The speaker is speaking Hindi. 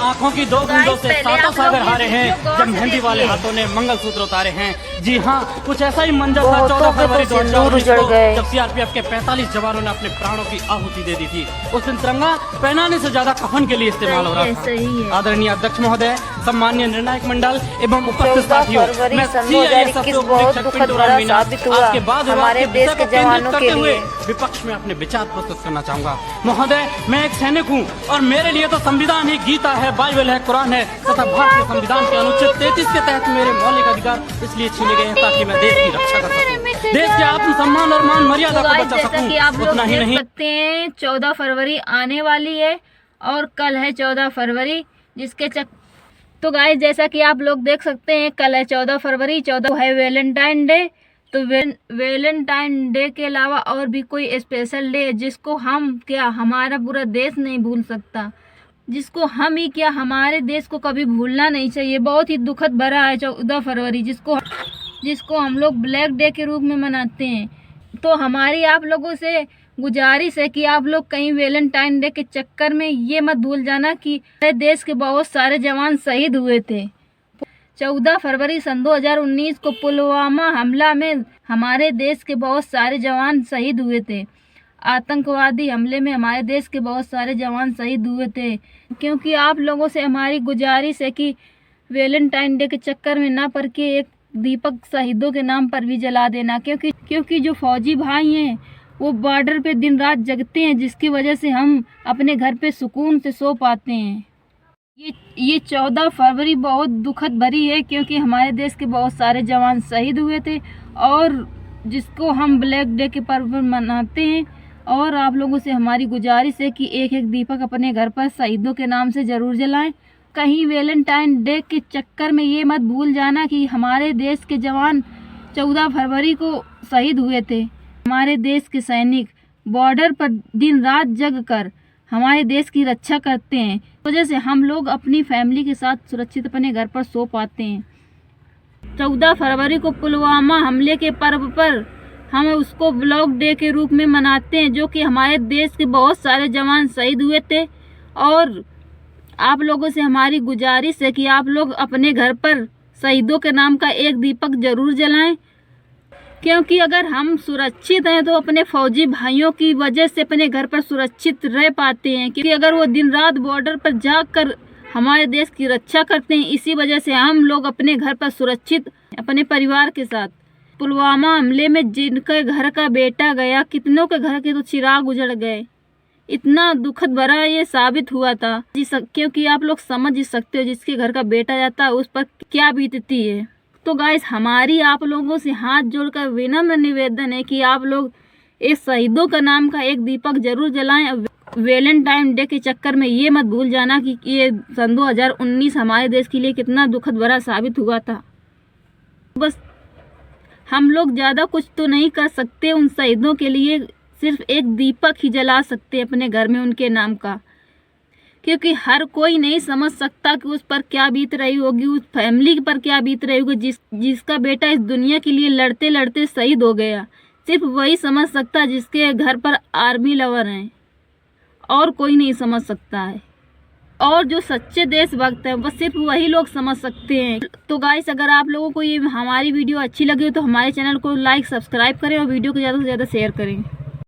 आंखों की दो बूंदों से सातों सागर हारे हैं, जब मेहंदी वाले हाथों ने मंगलसूत्र उतारे हैं। जी हाँ, कुछ ऐसा ही मंजर था 14 फरवरी 2019 को, जब सीआरपीएफ के 45 जवानों ने अपने प्राणों की आहुति दे दी थी। उस दिन तिरंगा पहनाने से ज्यादा कफन के लिए इस्तेमाल हो रहा था। आदरणीय अध्यक्ष महोदय, सम्मानीय निर्णायक मंडल एवं उपस्थित साथियों, मैं आज के बाद हमारे देश के जवानों के लिए विपक्ष में अपने विचार प्रस्तुत करना चाहूंगा। महोदय, मैं एक सैनिक हूँ और मेरे लिए तो संविधान ही गीता है, बाइबल है, कुरान है तथा भारतीय संविधान के अनुच्छेद 33 के तहत मेरे मौलिक अधिकार इसलिए छीने गए हैं ताकि मैं देश की रक्षा कर सकूं, देश के आत्म सम्मान और मान मर्यादा को बचा सकूं। उतना ही नहीं, 14 फरवरी आने वाली है और कल है 14 फरवरी, जिसके तो गाइस जैसा कि आप लोग देख सकते हैं, कल है 14 फरवरी, 14 है वैलेंटाइन डे। तो वैलेंटाइन डे के अलावा और भी कोई स्पेशल डे जिसको हम क्या हमारा पूरा देश नहीं भूल सकता, जिसको हम ही क्या हमारे देश को कभी भूलना नहीं चाहिए। बहुत ही दुखद भरा है 14 फरवरी, जिसको हम लोग ब्लैक डे के रूप में मनाते हैं। तो हमारी आप लोगों से गुजारिश है कि आप लोग कहीं वैलेंटाइन डे के चक्कर में ये मत भूल जाना कि हमारे देश के बहुत सारे जवान शहीद हुए थे। 14 फरवरी सन 2019 को पुलवामा हमला में हमारे देश के बहुत सारे जवान शहीद हुए थे। आतंकवादी हमले में हमारे देश के बहुत सारे जवान शहीद हुए थे। क्योंकि आप लोगों से हमारी गुजारिश है कि वैलेंटाइन डे के चक्कर में ना पड़ के एक दीपक शहीदों के नाम पर भी जला देना, क्योंकि जो फौजी भाई हैं वो बॉर्डर पे दिन रात जगते हैं, जिसकी वजह से हम अपने घर पे सुकून से सो पाते हैं। ये 14 फरवरी बहुत दुखद भरी है, क्योंकि हमारे देश के बहुत सारे जवान शहीद हुए थे और जिसको हम ब्लैक डे के पर्व पर मनाते हैं। और आप लोगों से हमारी गुजारिश है कि एक एक दीपक अपने घर पर शहीदों के नाम से ज़रूर जलाएं। कहीं वैलेंटाइन डे के चक्कर में ये मत भूल जाना कि हमारे देश के जवान 14 फरवरी को शहीद हुए थे। हमारे देश के सैनिक बॉर्डर पर दिन रात जग कर हमारे देश की रक्षा करते हैं, वजह से हम लोग अपनी फैमिली के साथ सुरक्षित अपने घर पर सो पाते हैं। 14 फरवरी को पुलवामा हमले के पर्व पर हम उसको ब्लैक डे के रूप में मनाते हैं, जो कि हमारे देश के बहुत सारे जवान शहीद हुए थे। और आप लोगों से हमारी गुजारिश है कि आप लोग अपने घर पर शहीदों के नाम का एक दीपक जरूर जलाएं, क्योंकि अगर हम सुरक्षित हैं तो अपने फौजी भाइयों की वजह से अपने घर पर सुरक्षित रह पाते हैं। क्योंकि अगर वो दिन रात बॉर्डर पर जाकर हमारे देश की रक्षा करते हैं, इसी वजह से हम लोग अपने घर पर सुरक्षित अपने परिवार के साथ। पुलवामा हमले में जिनके घर का बेटा गया, कितनों के घर के तो चिराग उजड़ गए। इतना दुखद भरा ये साबित हुआ था, क्योंकि आप लोग समझ ही सकते हो जिसके घर का बेटा जाता है उस पर क्या बीतती है। तो गाइस, हमारी आप लोगों से हाथ जोड़कर विनम्र निवेदन है कि आप लोग इस शहीदों का नाम का एक दीपक जरूर जलाएं। वैलेंटाइन डे के चक्कर में ये मत भूल जाना कि ये सन 2019 हमारे देश के लिए कितना दुखद भरा साबित हुआ था। बस हम लोग ज़्यादा कुछ तो नहीं कर सकते उन शहीदों के लिए, सिर्फ एक दीपक ही जला सकते अपने घर में उनके नाम का, क्योंकि हर कोई नहीं समझ सकता कि उस पर क्या बीत रही होगी, उस फैमिली पर क्या बीत रही होगी जिसका बेटा इस दुनिया के लिए लड़ते लड़ते शहीद हो गया। सिर्फ वही समझ सकता जिसके घर पर आर्मी लवर हैं, और कोई नहीं समझ सकता है। और जो सच्चे देशभक्त हैं बस सिर्फ वही लोग समझ सकते हैं। तो गाइस, अगर आप लोगों को ये हमारी वीडियो अच्छी लगी हो तो हमारे चैनल को लाइक सब्सक्राइब करें और वीडियो को ज़्यादा से ज़्यादा शेयर करें।